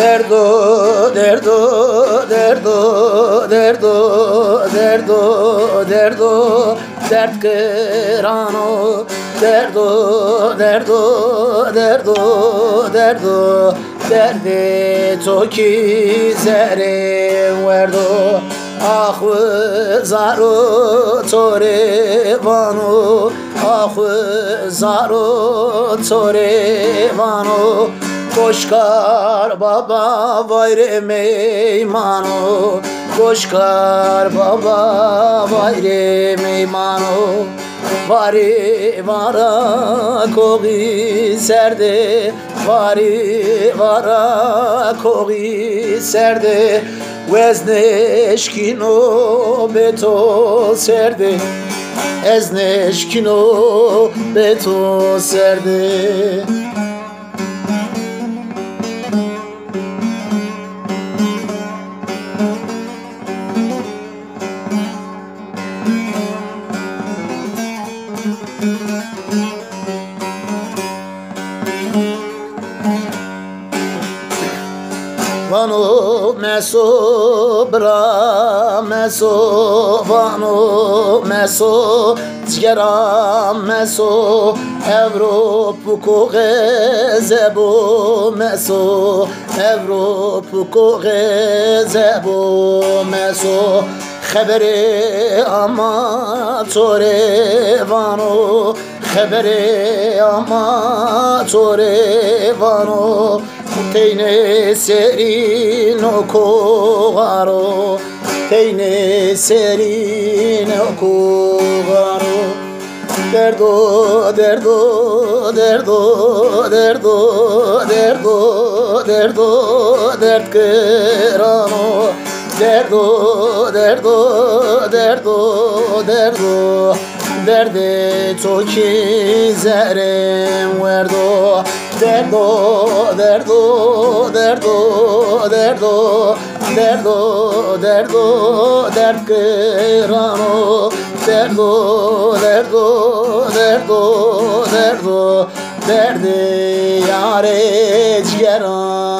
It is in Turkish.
Derdo, derdo, derdo, derdo, derdo, derdo, dert kırano. Derdo, derdo, derdo, derdo, derdi toki zerim verdo. Ah zaro tore vano, ah zaro tore vano. Koşkar baba vayre meymano, koşkar baba vayre meymano. Vari vara kogi serde, vari vara kogi serde. Vezneşkino beto serde, ezneşkino beto serde. Vano meso bra meso, vano meso zgera meso, Evropu koge zebo meso, Evropu koge zebo meso. Xebere ama tore vano, xebere ama tore vano. Teyne serin okugaro, teyne serin okugaro. Derdo, derdo, derdo, derdo, derdo, derdo, dert kırano. Derdo, derdo, derdo, derdo, derdi toki zerim verdo. Derdo, derdo, derdo, derdo, derdo, derdo, dert kırano. Derdo, derdo, derdo, derdo, derdi yare ciğeran.